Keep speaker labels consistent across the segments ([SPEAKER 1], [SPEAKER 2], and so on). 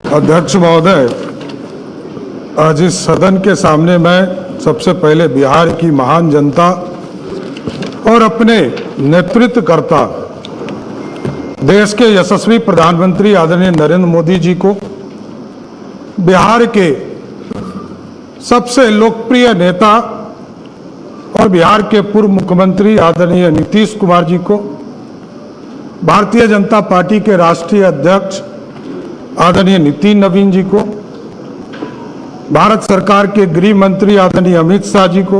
[SPEAKER 1] अध्यक्ष महोदय, आज इस सदन के सामने मैं सबसे पहले बिहार की महान जनता और अपने नेतृत्वकर्ता देश के यशस्वी प्रधानमंत्री आदरणीय नरेंद्र मोदी जी को, बिहार के सबसे लोकप्रिय नेता और बिहार के पूर्व मुख्यमंत्री आदरणीय नीतीश कुमार जी को, भारतीय जनता पार्टी के राष्ट्रीय अध्यक्ष आदरणीय नितिन नवीन जी को, भारत सरकार के गृह मंत्री आदरणीय अमित शाह जी को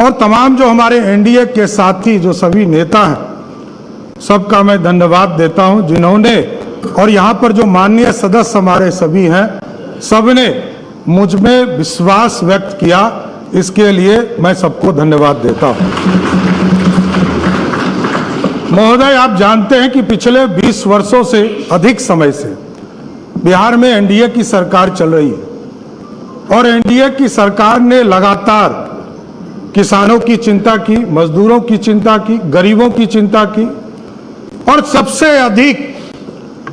[SPEAKER 1] और तमाम जो हमारे एनडीए के साथी जो सभी नेता हैं, सबका मैं धन्यवाद देता हूं, जिन्होंने और यहां पर जो माननीय सदस्य हमारे सभी हैं, सबने मुझ में विश्वास व्यक्त किया। इसके लिए मैं सबको धन्यवाद देता हूं। महोदय, आप जानते हैं कि पिछले 20 वर्षों से अधिक समय से बिहार में एनडीए की सरकार चल रही है और एनडीए की सरकार ने लगातार किसानों की चिंता की, मजदूरों की चिंता की, गरीबों की चिंता की और सबसे अधिक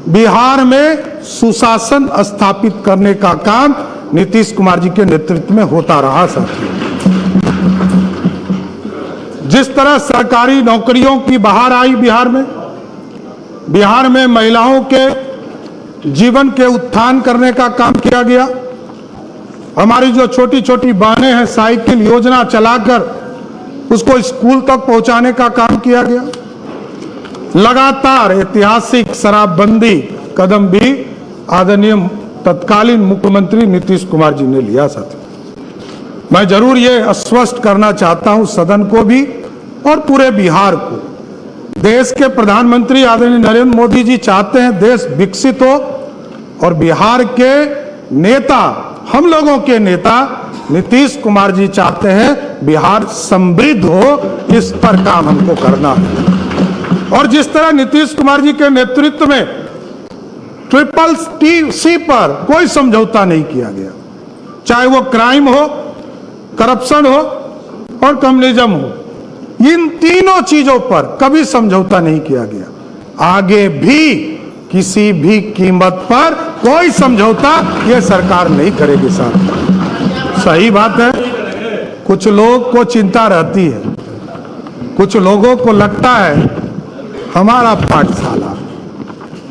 [SPEAKER 1] बिहार में सुशासन स्थापित करने का काम नीतीश कुमार जी के नेतृत्व में होता रहा। साथियों, जिस तरह सरकारी नौकरियों की बहार आई बिहार में महिलाओं के जीवन के उत्थान करने का काम किया गया। हमारी जो छोटी छोटी बहनें हैं, साइकिल योजना चलाकर उसको स्कूल तक पहुंचाने का काम किया गया। लगातार ऐतिहासिक शराबबंदी कदम भी आदरणीय तत्कालीन मुख्यमंत्री नीतीश कुमार जी ने लिया। साथियों, मैं जरूर ये आश्वस्त करना चाहता हूं सदन को भी और पूरे बिहार को, देश के प्रधानमंत्री आदरणीय नरेंद्र मोदी जी चाहते हैं देश विकसित हो और बिहार के नेता, हम लोगों के नेता नीतीश कुमार जी चाहते हैं बिहार समृद्ध हो। इस पर काम हमको करना है और जिस तरह नीतीश कुमार जी के नेतृत्व में CCC पर कोई समझौता नहीं किया गया, चाहे वो क्राइम हो, करप्शन हो और कम्युनिज्म हो, इन तीनों चीजों पर कभी समझौता नहीं किया गया। आगे भी किसी भी कीमत पर कोई समझौता ये सरकार नहीं करेगी। साहब, सही बात है। कुछ लोग को चिंता रहती है, कुछ लोगों को लगता है हमारा पाठशाला,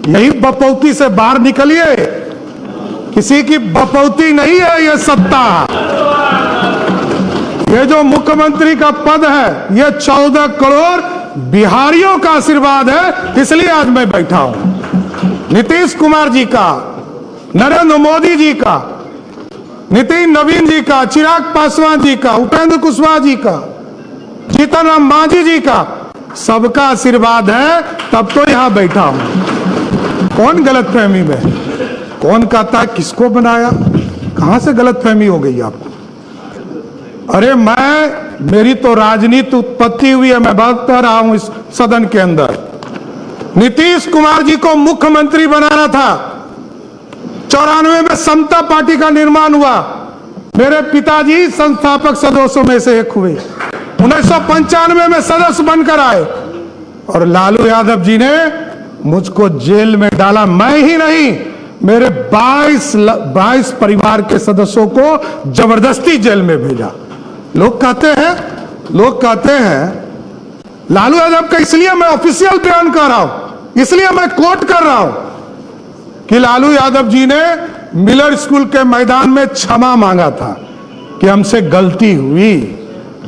[SPEAKER 1] यही बपौती से बाहर निकलिए। किसी की बपौती नहीं है ये सत्ता। ये जो मुख्यमंत्री का पद है, ये 14 करोड़ बिहारियों का आशीर्वाद है, इसलिए आज मैं बैठा हूं। नीतीश कुमार जी का, नरेंद्र मोदी जी का, नितिन नवीन जी का, चिराग पासवान जी का, उपेंद्र कुशवाहा जी का, जीतन राम मांझी जी का, सबका आशीर्वाद है, तब तो यहां बैठा हूं। कौन गलतफहमी में, कौन कहता है किसको बनाया, कहां से गलतफहमी हो गई आपको? अरे मेरी तो राजनीति उत्पत्ति हुई है, मैं बात कर रहा हूं इस सदन के अंदर। नीतीश कुमार जी को मुख्यमंत्री बनाना था। 94 में समता पार्टी का निर्माण हुआ, मेरे पिताजी संस्थापक सदस्यों में से एक हुए। 1995 में सदस्य बनकर आए और लालू यादव जी ने मुझको जेल में डाला। मैं ही नहीं, मेरे 22 परिवार के सदस्यों को जबरदस्ती जेल में भेजा। लोग कहते हैं लालू यादव का, इसलिए मैं ऑफिशियल बयान कर रहा हूं, इसलिए मैं कोट कर रहा हूं कि लालू यादव जी ने मिलर स्कूल के मैदान में क्षमा मांगा था कि हमसे गलती हुई,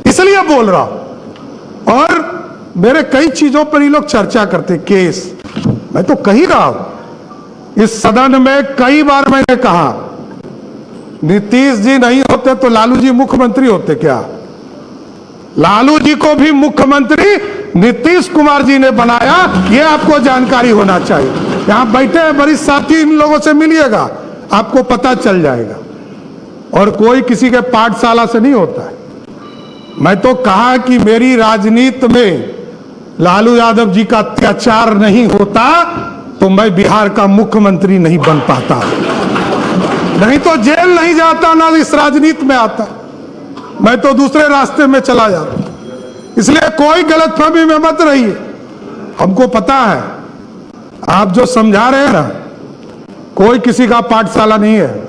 [SPEAKER 1] इसलिए बोल रहा हूं। और मेरे कई चीजों पर ये लोग चर्चा करते, केस, मैं तो कह ही रहा हूं इस सदन में कई बार मैंने कहा, नीतीश जी नहीं होते तो लालू जी मुख्यमंत्री होते क्या? लालू जी को भी मुख्यमंत्री नीतीश कुमार जी ने बनाया, यह आपको जानकारी होना चाहिए। यहां बैठे हैं वरिष्ठ साथी, इन लोगों से मिलिएगा, आपको पता चल जाएगा। और कोई किसी के पाठशाला से नहीं होता है। मैं तो कहा कि मेरी राजनीति में लालू यादव जी का अत्याचार नहीं होता तो मैं बिहार का मुख्यमंत्री नहीं बन पाता, नहीं तो जेल नहीं जाता, ना इस राजनीति में आता, मैं तो दूसरे रास्ते में चला जाता। इसलिए कोई गलतफहमी में मत रहिए। हमको पता है आप जो समझा रहे हैं ना, कोई किसी का पाठशाला नहीं है,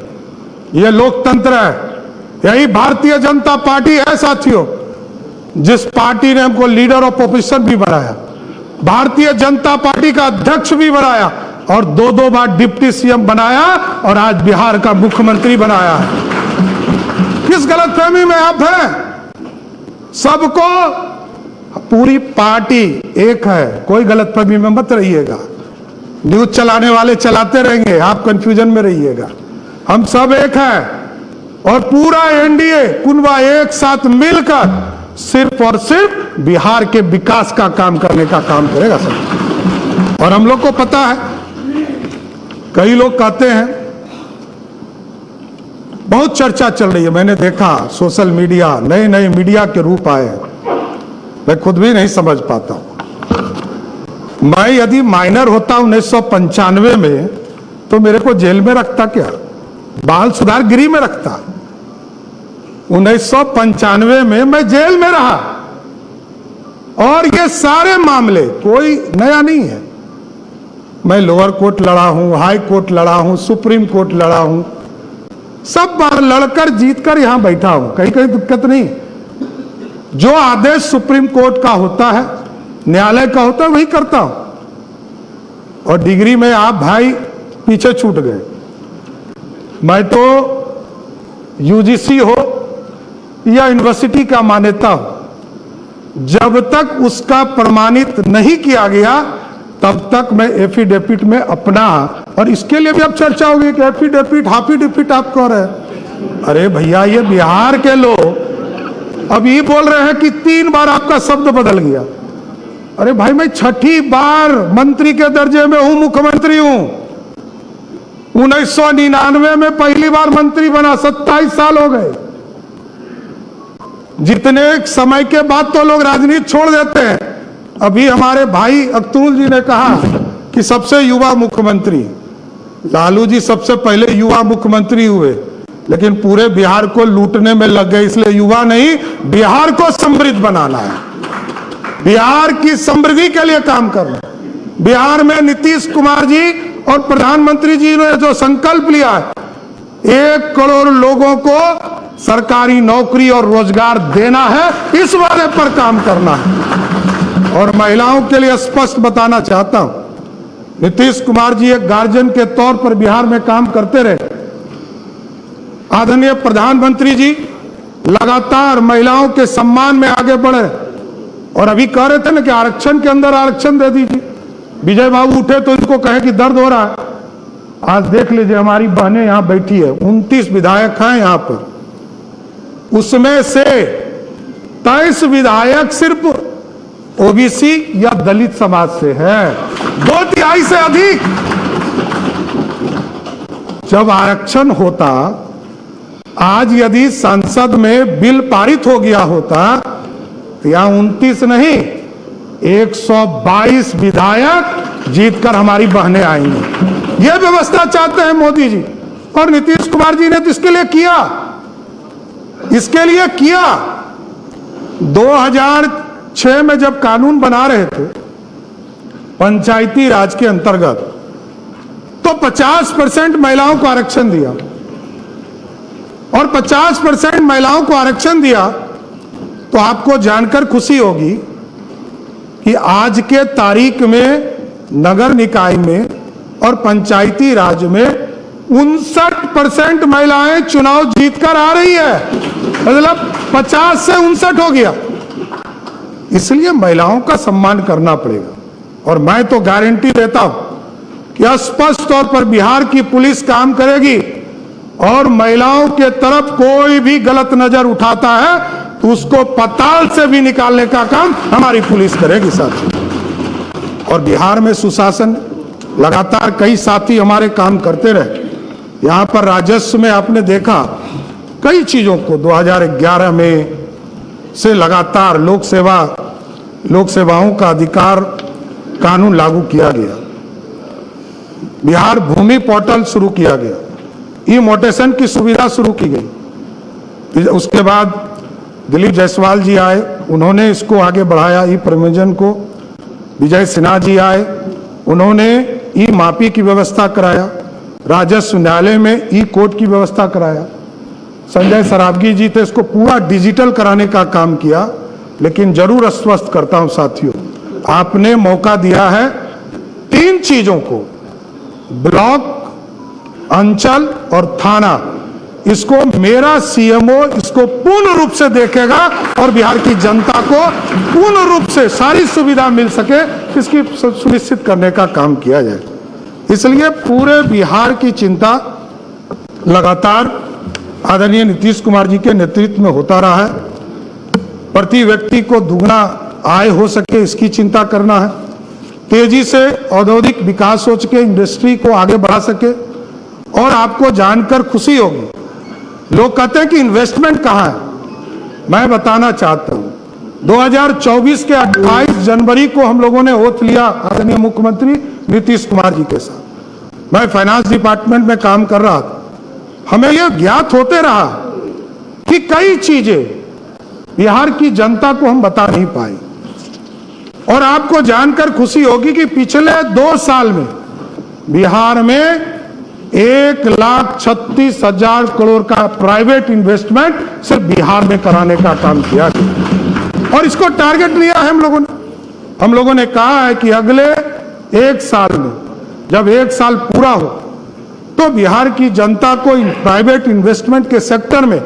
[SPEAKER 1] यह लोकतंत्र है। यही भारतीय जनता पार्टी है साथियों, जिस पार्टी ने हमको लीडर ऑफ ऑपोजिशन भी बनाया, भारतीय जनता पार्टी का अध्यक्ष भी बनाया और 2-2 बार डिप्टी सीएम बनाया और आज बिहार का मुख्यमंत्री बनाया है। किस गलतफहमी में आप हैं? सबको, पूरी पार्टी एक है, कोई गलतफहमी में मत रहिएगा। न्यूज चलाने वाले चलाते रहेंगे, आप कंफ्यूजन में रहिएगा। हम सब एक हैं और पूरा एनडीए कुनबा एक साथ मिलकर सिर्फ और सिर्फ बिहार के विकास का काम करने का काम करेगा सब। और हम लोग को पता है, कई लोग कहते हैं, बहुत चर्चा चल रही है, मैंने देखा सोशल मीडिया, नए नए मीडिया के रूप आए हैं, मैं खुद भी नहीं समझ पाता हूं। मैं यदि माइनर होता 1995 में तो मेरे को जेल में रखता क्या, बाल सुधार गृह में रखता। 1995 में मैं जेल में रहा और ये सारे मामले कोई नया नहीं है। मैं लोअर कोर्ट लड़ा हूं, हाई कोर्ट लड़ा हूं, सुप्रीम कोर्ट लड़ा हूं, सब बार लड़कर जीतकर यहां बैठा हूं, कहीं दिक्कत नहीं। जो आदेश सुप्रीम कोर्ट का होता है, न्यायालय का होता है, वही करता हूं। और डिग्री में आप भाई पीछे छूट गए। मैं तो यूजीसी हो या यूनिवर्सिटी का मान्यता हो, जब तक उसका प्रमाणित नहीं किया गया तब तक मैं एफिडेविट में अपना, और इसके लिए भी अब चर्चा होगी कि एफिडेविट हाफिडेविट आप कह रहे हैं। अरे भैया, ये बिहार के लोग अब ये बोल रहे हैं कि 3 बार आपका शब्द बदल गया। अरे भाई, मैं 6ठी बार मंत्री के दर्जे में हूं, मुख्यमंत्री हूं। 1999 में पहली बार मंत्री बना, 27 साल हो गए। जितने समय के बाद तो लोग राजनीति छोड़ देते हैं। अभी हमारे भाई अख्तरुल जी ने कहा कि सबसे युवा मुख्यमंत्री, लालू जी सबसे पहले युवा मुख्यमंत्री हुए, लेकिन पूरे बिहार को लूटने में लग गए। इसलिए युवा नहीं, बिहार को समृद्ध बनाना है, बिहार की समृद्धि के लिए काम करना। बिहार में नीतीश कुमार जी और प्रधानमंत्री जी ने जो संकल्प लिया है, 1 करोड़ लोगों को सरकारी नौकरी और रोजगार देना है, इस वादे पर काम करना है। और महिलाओं के लिए स्पष्ट बताना चाहता हूं, नीतीश कुमार जी एक गार्जियन के तौर पर बिहार में काम करते रहे। आदरणीय प्रधानमंत्री जी लगातार महिलाओं के सम्मान में आगे बढ़े और अभी कह रहे थे ना कि आरक्षण के अंदर आरक्षण दे दीजिए। विजय बाबू उठे तो इनको कहे कि दर्द हो रहा है। आज देख लीजिए, हमारी बहनें यहां बैठी है, 29 विधायक हैं यहां पर, उसमें से 23 विधायक सिर्फ ओबीसी या दलित समाज से है, 2/3 से अधिक। जब आरक्षण होता, आज यदि संसद में बिल पारित हो गया होता तो यहां 29 नहीं, 122 विधायक जीतकर हमारी बहनें आएंगी। यह व्यवस्था चाहते हैं मोदी जी और नीतीश कुमार जी ने तो इसके लिए किया, इसके लिए किया। 2006 में जब कानून बना रहे थे पंचायती राज के अंतर्गत, तो 50% महिलाओं को आरक्षण दिया, और 50% महिलाओं को आरक्षण दिया तो आपको जानकर खुशी होगी कि आज के तारीख में नगर निकाय में और पंचायती राज में 59% महिलाएं चुनाव जीतकर आ रही है, मतलब 50 से 59 हो गया। इसलिए महिलाओं का सम्मान करना पड़ेगा। और मैं तो गारंटी देता हूं कि स्पष्ट तौर पर बिहार की पुलिस काम करेगी और महिलाओं के तरफ कोई भी गलत नजर उठाता है तो उसको पताल से भी निकालने का काम हमारी पुलिस करेगी साथियों। और बिहार में सुशासन, लगातार कई साथी हमारे काम करते रहे। यहां पर राजस्व में आपने देखा कई चीजों को 2011 में से लगातार लोक सेवाओं का अधिकार कानून लागू किया गया। बिहार भूमि पोर्टल शुरू किया गया, ई मोटेशन की सुविधा शुरू की गई। उसके बाद दिलीप जायसवाल जी आए, उन्होंने इसको आगे बढ़ाया, ई प्रयोजन को। विजय सिन्हा जी आए, उन्होंने ई मापी की व्यवस्था कराया। राजस्व न्यायालय में ई कोर्ट की व्यवस्था कराया। संजय सरावगी जी थे, इसको पूरा डिजिटल कराने का काम किया। लेकिन जरूर आश्वस्त करता हूं साथियों, आपने मौका दिया है 3 चीजों को, ब्लॉक, अंचल और थाना, इसको मेरा सीएमओ इसको पूर्ण रूप से देखेगा और बिहार की जनता को पूर्ण रूप से सारी सुविधा मिल सके, इसकी सुनिश्चित करने का काम किया जाए। इसलिए पूरे बिहार की चिंता लगातार आदरणीय नीतीश कुमार जी के नेतृत्व में होता रहा है। प्रति व्यक्ति को दुगना आय हो सके, इसकी चिंता करना है। तेजी से औद्योगिक विकास हो सके, इंडस्ट्री को आगे बढ़ा सके। और आपको जानकर खुशी होगी, लोग कहते हैं कि इन्वेस्टमेंट कहाँ है। मैं बताना चाहता हूं, 2024 के 28 जनवरी को हम लोगों ने ओथ लिया आदरणीय मुख्यमंत्री नीतीश कुमार जी के साथ। मैं फाइनेंस डिपार्टमेंट में काम कर रहा था। हमें यह ज्ञात होते रहा कि कई चीजें बिहार की जनता को हम बता नहीं पाए। और आपको जानकर खुशी होगी कि पिछले 2 साल में बिहार में 1,36,000 करोड़ का प्राइवेट इन्वेस्टमेंट सिर्फ बिहार में कराने का काम किया गया। और इसको टारगेट लिया है हम लोगों ने कहा है कि अगले 1 साल में, जब 1 साल पूरा हो, तो बिहार की जनता को प्राइवेट इन्वेस्टमेंट के सेक्टर में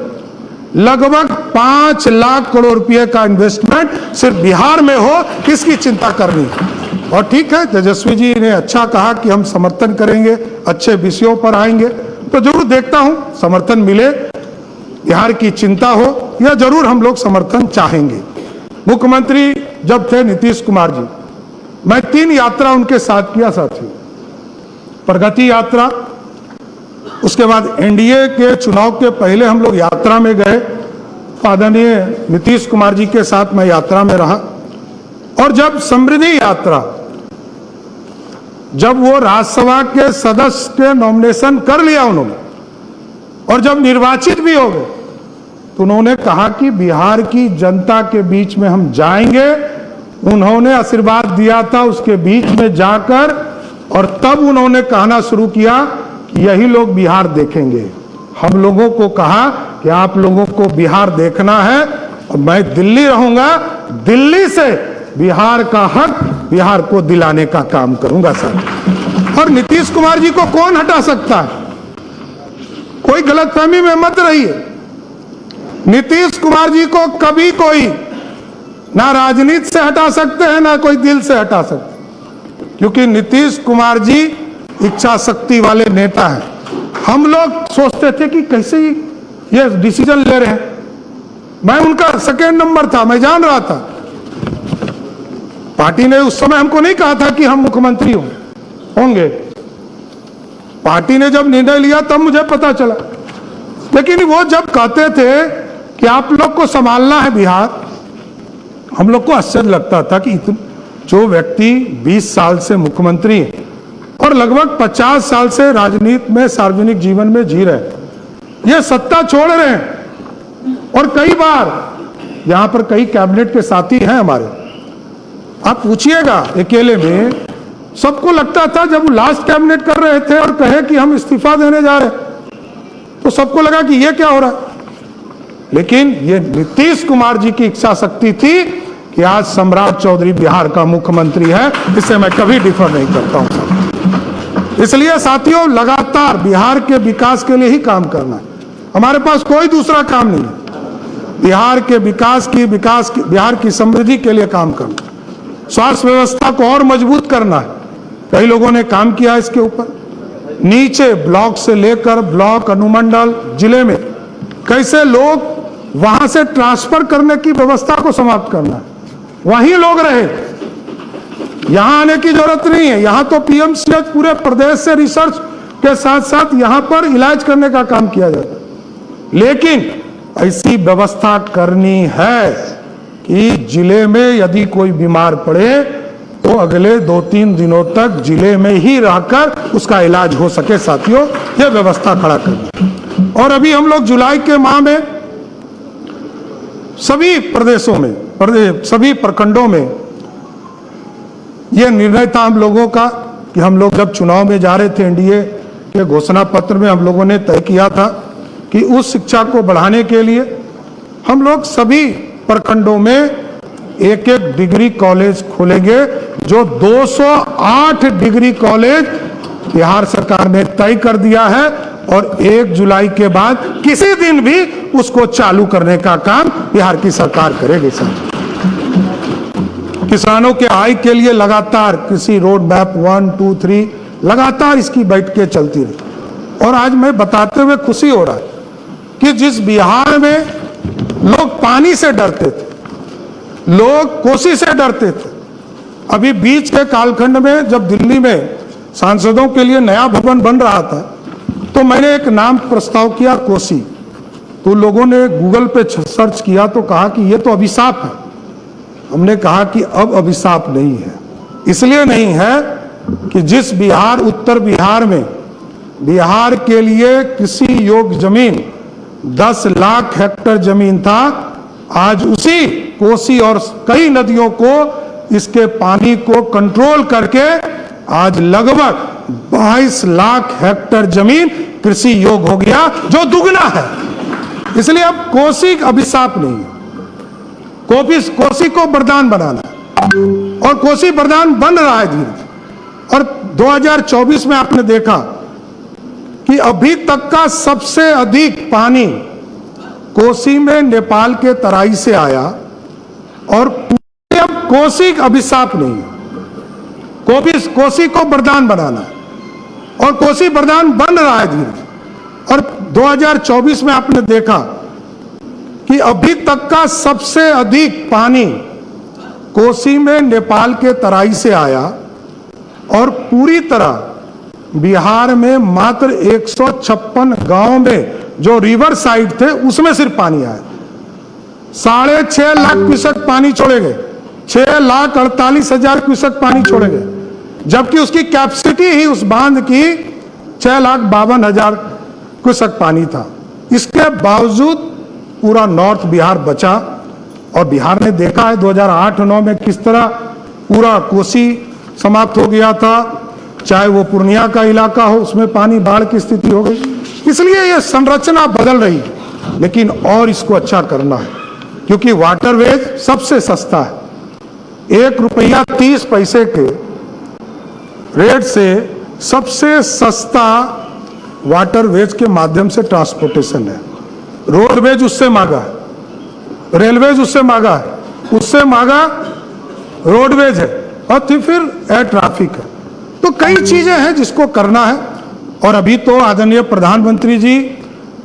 [SPEAKER 1] लगभग 5 लाख करोड़ रुपए का इन्वेस्टमेंट सिर्फ बिहार में हो, किसकी चिंता करनी है। और ठीक है, तेजस्वी जी ने अच्छा कहा कि हम समर्थन करेंगे, अच्छे विषयों पर आएंगे, तो जरूर देखता हूं समर्थन मिले, बिहार की चिंता हो, या जरूर हम लोग समर्थन चाहेंगे। मुख्यमंत्री जब थे नीतीश कुमार जी, मैं 3 यात्रा उनके साथ किया साथियों। प्रगति यात्रा, उसके बाद एनडीए के चुनाव के पहले हम लोग यात्रा में गए, आदरणीय नीतीश कुमार जी के साथ मैं यात्रा में रहा। और जब समृद्धि यात्रा, जब वो राज्यसभा के सदस्य के नॉमिनेशन कर लिया उन्होंने, और जब निर्वाचित भी हो गए, तो उन्होंने कहा कि बिहार की जनता के बीच में हम जाएंगे। उन्होंने आशीर्वाद दिया था उसके बीच में जाकर, और तब उन्होंने कहना शुरू किया कि यही लोग बिहार देखेंगे। हम लोगों को कहा कि आप लोगों को बिहार देखना है और मैं दिल्ली रहूंगा, दिल्ली से बिहार का हक बिहार को दिलाने का काम करूंगा सर। और नीतीश कुमार जी को कौन हटा सकता है? कोई गलतफहमी में मत रहिए। नीतीश कुमार जी को कभी कोई ना राजनीति से हटा सकते हैं, ना कोई दिल से हटा सकते, क्योंकि नीतीश कुमार जी इच्छा शक्ति वाले नेता हैं। हम लोग सोचते थे कि कैसे ये डिसीजन ले रहे हैं। मैं उनका सेकेंड नंबर था, मैं जान रहा था। पार्टी ने उस समय हमको नहीं कहा था कि हम मुख्यमंत्री होंगे। पार्टी ने जब निर्णय लिया तब मुझे पता चला। लेकिन वो जब कहते थे कि आप लोग को संभालना है बिहार, हम लोग को आश्चर्य लगता था कि जो व्यक्ति 20 साल से मुख्यमंत्री है और लगभग 50 साल से राजनीति में, सार्वजनिक जीवन में जी रहे, ये सत्ता छोड़ रहे हैं। और कई बार यहां पर कई कैबिनेट के साथी हैं हमारे, आप पूछिएगा, अकेले में सबको लगता था जब वो लास्ट कैबिनेट कर रहे थे और कहे कि हम इस्तीफा देने जा रहे, तो सबको लगा कि ये क्या हो रहा है। लेकिन ये नीतीश कुमार जी की इच्छा शक्ति थी कि आज सम्राट चौधरी बिहार का मुख्यमंत्री है, इससे मैं कभी डिफर नहीं करता हूं। इसलिए साथियों, लगातार बिहार के विकास के लिए ही काम करना है, हमारे पास कोई दूसरा काम नहीं है। बिहार के विकास की बिहार की समृद्धि के लिए काम करना, स्वास्थ्य व्यवस्था को और मजबूत करना है। कई लोगों ने काम किया इसके ऊपर, नीचे ब्लॉक से लेकर ब्लॉक, अनुमंडल, जिले में कैसे लोग वहां से ट्रांसफर करने की व्यवस्था को समाप्त करना है, वहीं लोग रहे, यहां आने की जरूरत नहीं है। यहां तो पीएमसीएच पूरे प्रदेश से रिसर्च के साथ साथ यहां पर इलाज करने का काम किया जाता है। लेकिन ऐसी व्यवस्था करनी है कि जिले में यदि कोई बीमार पड़े तो अगले 2-3 दिनों तक जिले में ही रहकर उसका इलाज हो सके। साथियों, यह व्यवस्था खड़ा करनी। और अभी हम लोग जुलाई के माह में सभी प्रदेशों में, सभी प्रखंडों में यह निर्णय था हम लोगों का कि हम लोग जब चुनाव में जा रहे थे एनडीए के घोषणा पत्र में हम लोगों ने तय किया था कि उस शिक्षा को बढ़ाने के लिए हम लोग सभी प्रखंडों में एक एक डिग्री कॉलेज खोलेंगे। जो 208 डिग्री कॉलेज बिहार सरकार ने तय कर दिया है और 1 जुलाई के बाद किसी दिन भी उसको चालू करने का काम बिहार की सरकार करेगी। सर, किसानों के आय के लिए लगातार कृषि रोड मैप 1, 2, 3 लगातार इसकी बैठकें चलती रही। और आज मैं बताते हुए खुशी हो रहा है कि जिस बिहार में लोग पानी से डरते थे, लोग कोसी से डरते थे, अभी बीच के कालखंड में जब दिल्ली में सांसदों के लिए नया भवन बन रहा था तो मैंने एक नाम प्रस्ताव किया, कोसी। तो लोगों ने गूगल पे सर्च किया तो कहा कि ये तो अभिशाप है। हमने कहा कि अब अभिशाप नहीं है। इसलिए नहीं है कि जिस बिहार, उत्तर बिहार में बिहार के लिए कृषि योग्य जमीन 10 लाख हेक्टेयर जमीन था, आज उसी कोसी और कई नदियों को, इसके पानी को कंट्रोल करके आज लगभग 22 लाख हेक्टेयर जमीन कृषि योग्य हो गया, जो दुगना है। इसलिए अब कोसी अभिशाप नहीं है, कोसी को वरदान बनाना है और कोसी वरदान बन रहा है धीरे। और 2024 में आपने देखा कि अभी तक का सबसे अधिक पानी कोसी में नेपाल के तराई से आया और अब कोसी अभिशाप नहीं है, कोसी को वरदान बनाना है और कोसी वरदान बन रहा है धीरे। और 2024 में आपने देखा कि अभी तक का सबसे अधिक पानी कोसी में नेपाल के तराई से आया और पूरी तरह बिहार में मात्र 156 गांव में जो रिवर साइड थे उसमें सिर्फ पानी आया। 6.5 लाख क्यूसेक पानी छोड़े गए, 6,48,000 क्यूसेक पानी छोड़े गए, जबकि उसकी कैपेसिटी ही उस बांध की 6,52,000 क्यूसेक पानी था। इसके बावजूद पूरा नॉर्थ बिहार बचा और बिहार ने देखा है 2008-9 में किस तरह पूरा कोसी समाप्त हो गया था, चाहे वो पूर्णिया का इलाका हो, उसमें पानी बाढ़ की स्थिति हो गई। इसलिए ये संरचना बदल रही है, लेकिन और इसको अच्छा करना है क्योंकि वाटरवेज सबसे सस्ता है। 1 रुपया 30 पैसे के रेट से सबसे सस्ता वाटरवेज के माध्यम से ट्रांसपोर्टेशन है। रोडवेज उससे महंगा है, रेलवेज उससे महंगा है, उससे महंगा रोडवेज है और फिर एयर ट्रैफिक है। तो कई चीजें हैं जिसको करना है। और अभी तो आदरणीय प्रधानमंत्री जी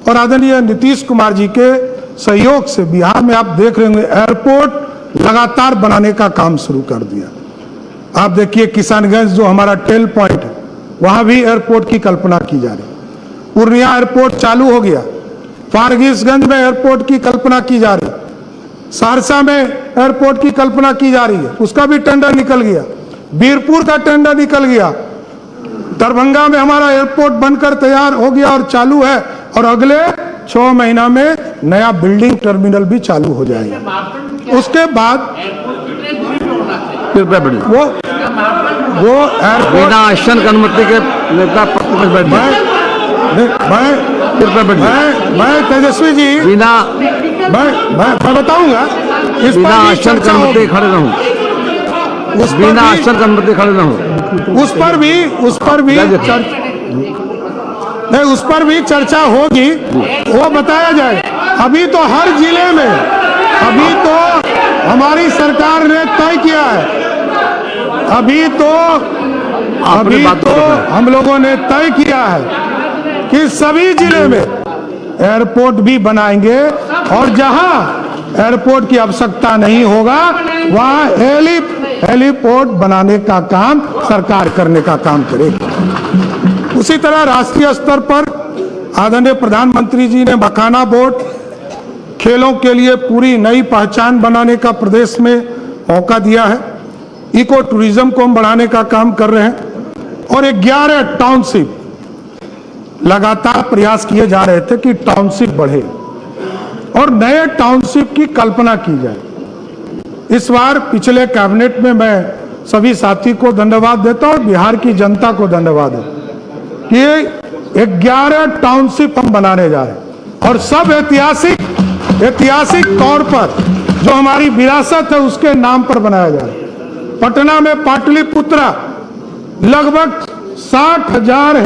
[SPEAKER 1] और आदरणीय नीतीश कुमार जी के सहयोग से बिहार में आप देख रहे होंगे एयरपोर्ट लगातार बनाने का काम शुरू कर दिया। आप देखिए किशनगंज जो हमारा टेल पॉइंट है वहां भी एयरपोर्ट की कल्पना की जा रही है। पूर्णिया एयरपोर्ट चालू हो गया, फारबिसगंज में एयरपोर्ट की कल्पना की जा रही है, सहरसा में एयरपोर्ट की कल्पना की जा रही है, उसका भी टेंडर निकल गया, बीरपुर का टेंडर निकल गया, दरभंगा में हमारा एयरपोर्ट बनकर तैयार हो गया और चालू है और अगले 6 महीना में नया बिल्डिंग टर्मिनल भी चालू हो जाएगा। उसके बाद वो एयरपोर्ट
[SPEAKER 2] बिना आश्वासन अनुमति के नेता
[SPEAKER 1] मैं तेजस्वी जी
[SPEAKER 2] बिना
[SPEAKER 1] मैं बताऊंगा इस
[SPEAKER 2] बिना आश्वासन अनुमति खड़े रहूं, बिना आश्वासन अनुमति खड़े रहूं।
[SPEAKER 1] उस पर भी चर्चा होगी, वो बताया जाए। अभी तो हर जिले में, अभी तो हमारी सरकार ने तय किया है, अभी तो हम लोगों ने तय किया है कि सभी जिले में एयरपोर्ट भी बनाएंगे और जहां एयरपोर्ट की आवश्यकता नहीं होगा वहां हेलीपोर्ट बनाने का काम सरकार करने का काम करेगी। उसी तरह राष्ट्रीय स्तर पर आदरणीय प्रधानमंत्री जी ने मखाना बोर्ड, खेलों के लिए पूरी नई पहचान बनाने का प्रदेश में मौका दिया है। इको टूरिज्म को हम बढ़ाने का काम कर रहे हैं और 11 टाउनशिप लगातार प्रयास किए जा रहे थे कि टाउनशिप बढ़े और नए टाउनशिप की कल्पना की जाए। इस बार पिछले कैबिनेट में मैं सभी साथी को धन्यवाद देता हूं और बिहार की जनता को धन्यवाद देता हूं कि 11 टाउनशिप हम बनाने जा रहे हैं और सब ऐतिहासिक तौर पर जो हमारी विरासत है उसके नाम पर बनाया जा रहा है। पटना में पाटलिपुत्रा लगभग 60,000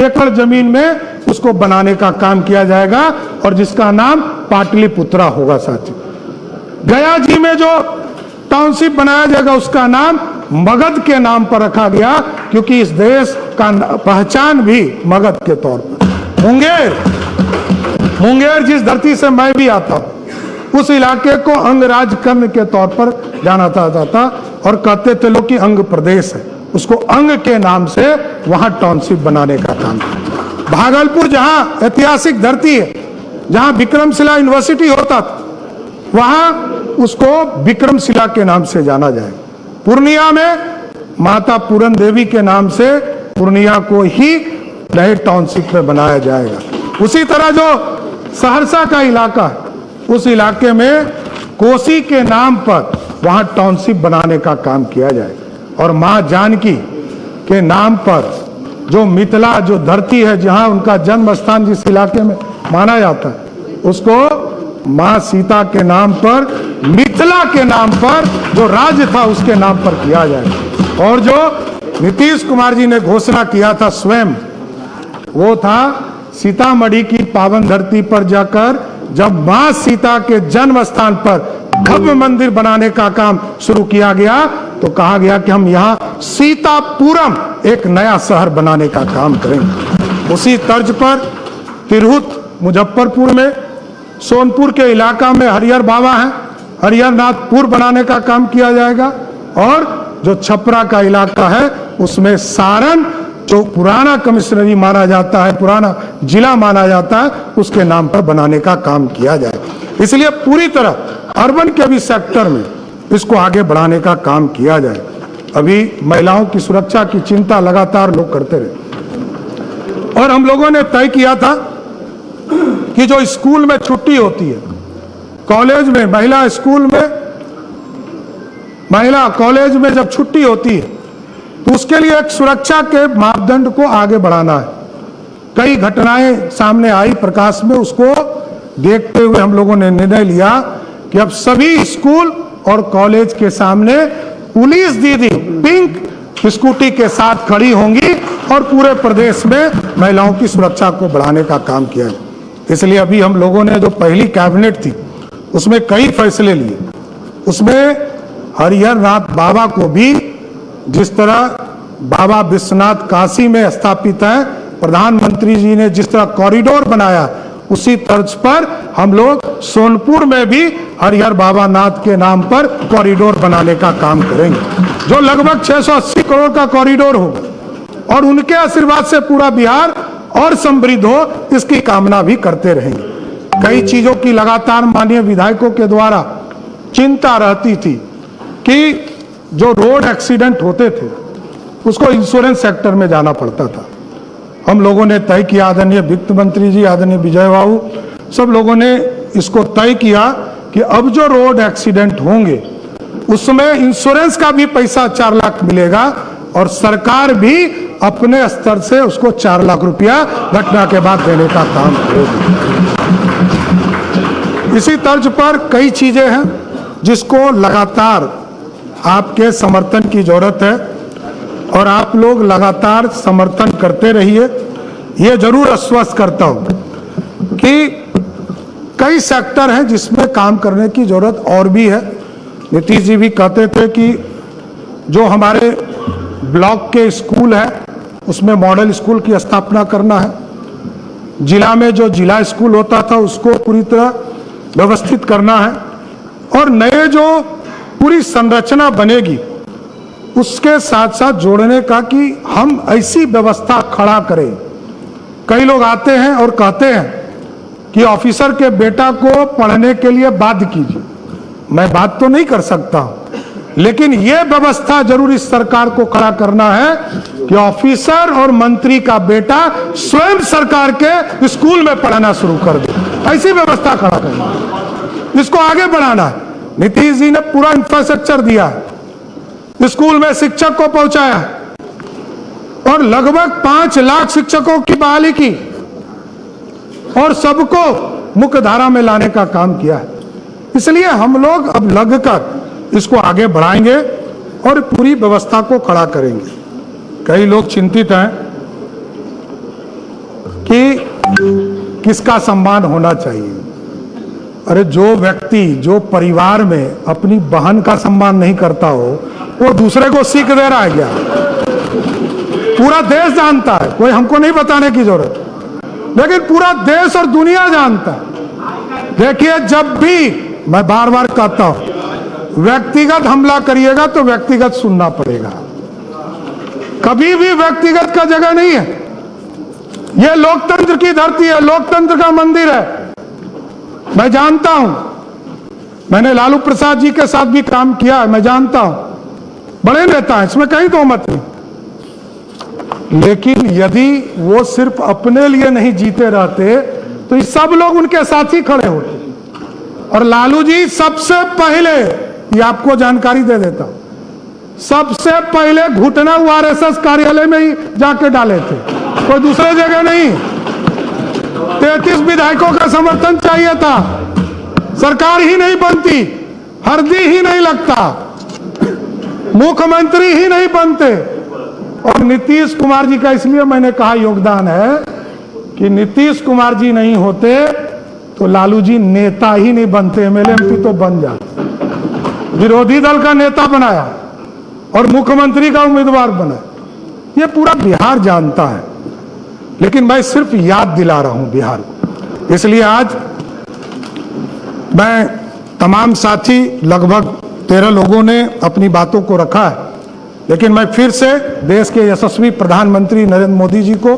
[SPEAKER 1] एकड़ जमीन में उसको बनाने का काम किया जाएगा और जिसका नाम पाटलिपुत्रा होगा साथियों। गया जी में जो टाउनशिप बनाया जाएगा उसका नाम मगध के नाम पर रखा गया क्योंकि इस देश का पहचान भी मगध के तौर पर। मुंगेर जिस धरती से मैं भी आता हूं उस इलाके को अंगराज कर्ण के तौर पर जाना जाता था और कहते थे लोग कि अंग प्रदेश है, उसको अंग के नाम से वहां टाउनशिप बनाने का काम। भागलपुर जहां ऐतिहासिक धरती है, जहां विक्रमशिला यूनिवर्सिटी होता था, वहां उसको विक्रमशिला के नाम से जाना जाएगा। पूर्णिया में माता पूरन देवी के नाम से पूर्णिया को ही नए टाउनशिप में बनाया जाएगा। उसी तरह जो सहरसा का इलाका है उस इलाके में कोसी के नाम पर वहां टाउनशिप बनाने का काम किया जाएगा और मां जानकी के नाम पर जो मिथिला जो धरती है जहां उनका जन्म स्थान जिस इलाके में माना जाता है उसको मां सीता के नाम पर मिथिला के नाम पर जो राज्य था उसके नाम पर किया जाएगा। और जो नीतीश कुमार जी ने घोषणा किया था स्वयं वो था सीतामढ़ी की पावन धरती पर जाकर जब मां सीता के जन्म स्थान पर भव्य मंदिर बनाने का काम शुरू किया गया तो कहा गया कि हम यहां सीतापुरम एक नया शहर बनाने का काम करेंगे। उसी तर्ज पर तिरहुत मुजफ्फरपुर में सोनपुर के इलाका में हरिहर बाबा हैं, हरिहरनाथपुर बनाने का काम किया जाएगा और जो छपरा का इलाका है उसमें सारण जो पुराना कमिश्नरी माना जाता है, पुराना जिला माना जाता है, उसके नाम पर बनाने का काम किया जाएगा। इसलिए पूरी तरह अर्बन के भी सेक्टर में इसको आगे बढ़ाने का काम किया जाए। अभी महिलाओं की सुरक्षा की चिंता लगातार लोग करते रहे और हम लोगों ने तय किया था कि जो स्कूल में छुट्टी होती है, कॉलेज में महिला स्कूल में महिला कॉलेज में जब छुट्टी होती है तो उसके लिए एक सुरक्षा के मापदंड को आगे बढ़ाना है। कई घटनाएं सामने आई प्रकाश में, उसको देखते हुए हम लोगों ने निर्णय लिया कि अब सभी स्कूल और कॉलेज के सामने पुलिस दीदी पिंक स्कूटी के साथ खड़ी होंगी और पूरे प्रदेश में महिलाओं की सुरक्षा को बढ़ाने का काम किया है। इसलिए अभी हम लोगों ने जो पहली कैबिनेट थी उसमें कई फैसले लिए। उसमें हरिहरनाथ बाबा को भी जिस तरह बाबा विश्वनाथ काशी में स्थापित है, प्रधानमंत्री जी ने जिस तरह कॉरिडोर बनाया उसी तर्ज पर हम लोग सोनपुर में भी हरिहर बाबा नाथ के नाम पर कॉरिडोर बनाने का काम करेंगे जो लगभग 680 करोड़ का कॉरिडोर होगा और उनके आशीर्वाद से पूरा बिहार और समृद्ध हो इसकी कामना भी करते रहेंगे। कई चीजों की लगातार माननीय विधायकों के द्वारा चिंता रहती थी कि जो रोड एक्सीडेंट होते थे उसको इंश्योरेंस सेक्टर में जाना पड़ता था। हम लोगों ने तय किया, आदरणीय वित्त मंत्री जी, आदरणीय विजय बाबू, सब लोगों ने इसको तय किया कि अब जो रोड एक्सीडेंट होंगे उसमें इंश्योरेंस का भी पैसा 4 लाख मिलेगा और सरकार भी अपने स्तर से उसको 4 लाख रुपया घटना के बाद देने का काम करेगी। इसी तर्ज पर कई चीजें हैं जिसको लगातार आपके समर्थन की जरूरत है और आप लोग लगातार समर्थन करते रहिए। ये जरूर आश्वस्त करता हूं कि कई सेक्टर हैं जिसमें काम करने की जरूरत और भी है। नीतीश जी भी कहते थे कि जो हमारे ब्लॉक के स्कूल है उसमें मॉडल स्कूल की स्थापना करना है। जिला में जो जिला स्कूल होता था उसको पूरी तरह व्यवस्थित करना है और नए जो पूरी संरचना बनेगी उसके साथ साथ जोड़ने का कि हम ऐसी व्यवस्था खड़ा करें। कई लोग आते हैं और कहते हैं कि ऑफिसर के बेटा को पढ़ने के लिए बाध्य कीजिए। मैं बात तो नहीं कर सकता हूं, लेकिन यह व्यवस्था जरूर इस सरकार को खड़ा करना है कि ऑफिसर और मंत्री का बेटा स्वयं सरकार के स्कूल में पढ़ना शुरू कर दे। ऐसी व्यवस्था खड़ा करना है, इसको आगे बढ़ाना है। नीतीश जी ने पूरा इंफ्रास्ट्रक्चर दिया है, स्कूल में शिक्षक को पहुंचाया है, और लगभग 5 लाख शिक्षकों की बहाली की और सबको मुख्य धारा में लाने का काम किया है। इसलिए हम लोग अब लगकर इसको आगे बढ़ाएंगे और पूरी व्यवस्था को खड़ा करेंगे। कई लोग चिंतित हैं कि किसका सम्मान होना चाहिए। अरे जो व्यक्ति जो परिवार में अपनी बहन का सम्मान नहीं करता हो वो दूसरे को सीख दे रहा है क्या? पूरा देश जानता है, कोई हमको नहीं बताने की जरूरत, लेकिन पूरा देश और दुनिया जानता है। देखिए, जब भी मैं बार बार कहता हूं व्यक्तिगत हमला करिएगा तो व्यक्तिगत सुनना पड़ेगा, कभी भी व्यक्तिगत का जगह नहीं है। यह लोकतंत्र की धरती है, लोकतंत्र का मंदिर है। मैं जानता हूं, मैंने लालू प्रसाद जी के साथ भी काम किया है, मैं जानता हूं, बड़े नेता हैं, इसमें कहीं दो मत नहीं। लेकिन यदि वो सिर्फ अपने लिए नहीं जीते रहते तो सब लोग उनके साथ ही खड़े होते। और लालू जी सबसे पहले, ये आपको जानकारी दे देता हूं, सबसे पहले घुटना आरएसएस कार्यालय में ही जाके डाले थे, कोई दूसरे जगह नहीं। 33 विधायकों का समर्थन चाहिए था, सरकार ही नहीं बनती, हरदी ही नहीं लगता, मुख्यमंत्री ही नहीं बनते। और नीतीश कुमार जी का इसलिए मैंने कहा योगदान है कि नीतीश कुमार जी नहीं होते तो लालू जी नेता ही नहीं बनते, एमएलए एमपी तो बन जाते। विरोधी दल का नेता बनाया और मुख्यमंत्री का उम्मीदवार बना, ये पूरा बिहार जानता है। लेकिन मैं सिर्फ याद दिला रहा हूं बिहार को। इसलिए आज मैं तमाम साथी, लगभग 13 लोगों ने अपनी बातों को रखा है, लेकिन मैं फिर से देश के यशस्वी प्रधानमंत्री नरेंद्र मोदी जी को,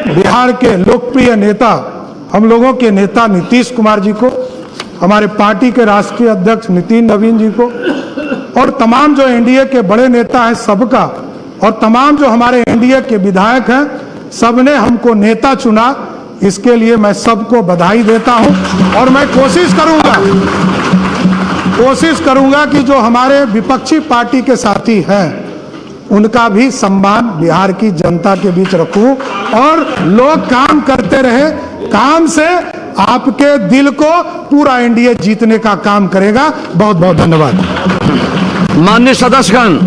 [SPEAKER 1] बिहार के लोकप्रिय नेता, हम लोगों के नेता नीतीश कुमार जी को, हमारे पार्टी के राष्ट्रीय अध्यक्ष नितिन नवीन जी को और तमाम जो एनडीए के बड़े नेता हैं सबका, और तमाम जो हमारे एनडीए के विधायक हैं, सबने हमको नेता चुना, इसके लिए मैं सबको बधाई देता हूं। और मैं कोशिश करूंगा कि जो हमारे विपक्षी पार्टी के साथी हैं उनका भी सम्मान बिहार की जनता के बीच रखूं और लोग काम करते रहे। काम से आपके दिल को पूरा एनडीए जीतने का काम करेगा। बहुत बहुत धन्यवाद।
[SPEAKER 2] माननीय सदस्यगण।